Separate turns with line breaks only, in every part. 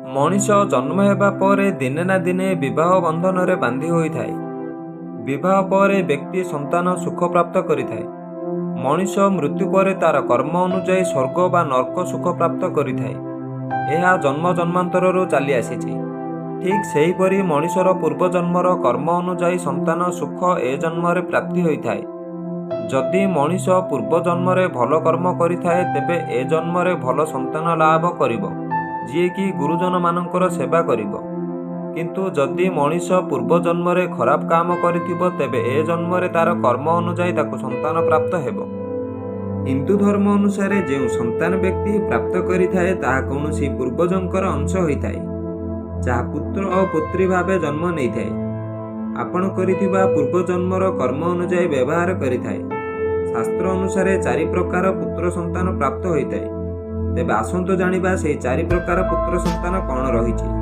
मनीष जन्म हेबा परे दिने ना दिने विवाह बंधन रे बांधी होइथाय। विवाह परे व्यक्ति संतान सुख प्राप्त करिथाय। मनीष मृत्यु परे तार कर्म अनुଯାयी स्वर्ग बा नरक सुख प्राप्त करिथाय। यह जन्म जन्मांतरରୁ चली आसीछि। ठीक सेहीपरि मनीषर पूर्व जन्मर कर्म अनुଯାयी संतान सुख ए जन्म प्राप्ति होइथाय। जदि मनीष पूर्व जन्म भल कर्म करिथाय तेबे ए जन्म भल संतान लाभ करिबो, जी कि गुरुजन मानकर सेवा करिबो। किंतु जदि मनीष पूर्व जन्म खराब काम करिथिबो तेबे ए जन्म तार कर्म अनुଯାयी ताकु संतान प्राप्त हेबो। हिंदू धर्म अनुसार जो संतान व्यक्ति प्राप्त करिथाय ताहा कौनसी पूर्वजंकर अंश होइथाय, जहा पुत्र और पुत्री भावे जन्म नेइथाय। आपण करिथिबा पूर्व जन्मर कर्म अनुଯାयी व्यवहार करिथाय। शास्त्र अनुसार 4 प्रकार पुत्र संतान प्राप्त होइथाय। तेबे आसंतो जानिबा से 4 प्रकार पुत्र संतान कौन रहिछि।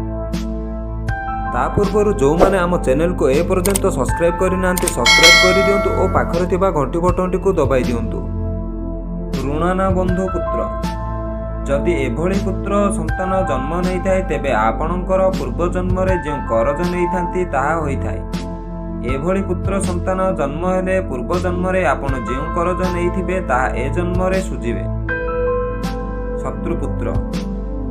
ता पूर्व जो माने आम चैनल को ए पर्यंत सब्सक्राइब करि नांती सब्सक्राइब करि दियंतु और पाखरे थिबा घंटी बटन को दबाई दियंतु। ऋणाना बंधु पुत्र जदि एभली पुत्र संतान जन्म नहीं थाए तेबे आपणकर पूर्व जन्म रे जो करज नहीं थांती ताहा होइथाय। एभली पुत्र संतान जन्म हेले पूर्व जन्म रे आपण जो करज नहीं थिबे ताहा ए जन्म रे सुजिबे। शत्रुपुत्र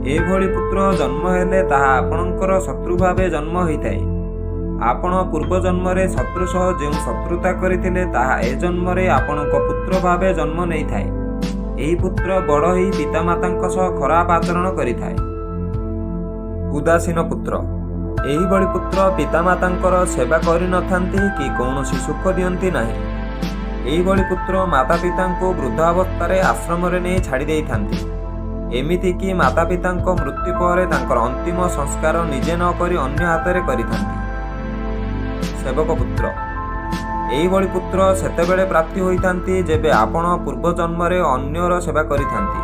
एभली पुत्र जन्म हेले ताहा आपणकर शत्रु भावे जन्म होइथाय। आपण पूर्व जन्म रे शत्रु सह जो शत्रुता करिथिले ताहा ए जन्म रे आपणक पुत्र भावे जन्म नहीं थाए। एही पुत्र बड़ ही पितामातांक सह खराब आचरण करिथाय। उदासीन पुत्र एही बड़ी पुत्र पितामातांकर सेवा करि नथांती कि कौनसी सुख दियंती नाही। एही बड़ी पुत्र माता पितांको वृद्धावस्था रे आश्रम रे नै छाड़ी देई थांती। एमिति कि माता पितांको मृत्यु परे तांकर अंतिम संस्कार निजे न करी अन्य हाथ रे करिथांती। सेवक पुत्र एही बड़ी पुत्र सेतेबेले प्राप्ति होइथांती जेबे आपण पूर्व जन्म रे अन्यर सेवा करिथांती।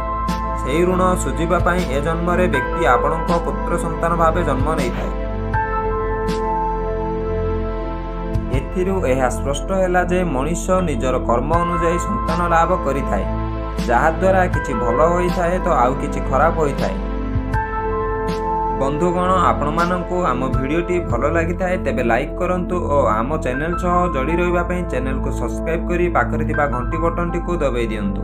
सेही ऋण सुझिबा पई ए जन्म रे व्यक्ति आपणक पुत्र संतान भावे जन्म नेइथाय। एथिरु एहा स्पष्ट हैला जे मनीष निजर कर्म अनुଯାयी संतान लाभ करिथाय, जहा द्वारा किछि भल होइथाय तो आउ किछि खराब होइथाय। बंधुगण आपण माननकु आम भिडियोटी भल लागिथाय तेबे लाइक करंतु और आम चैनल सह जोड़ी रहिबा पई चैनल को सब्सक्राइब करी पाखरे थिबा घंटी बटन टी को दबाई दियंतु।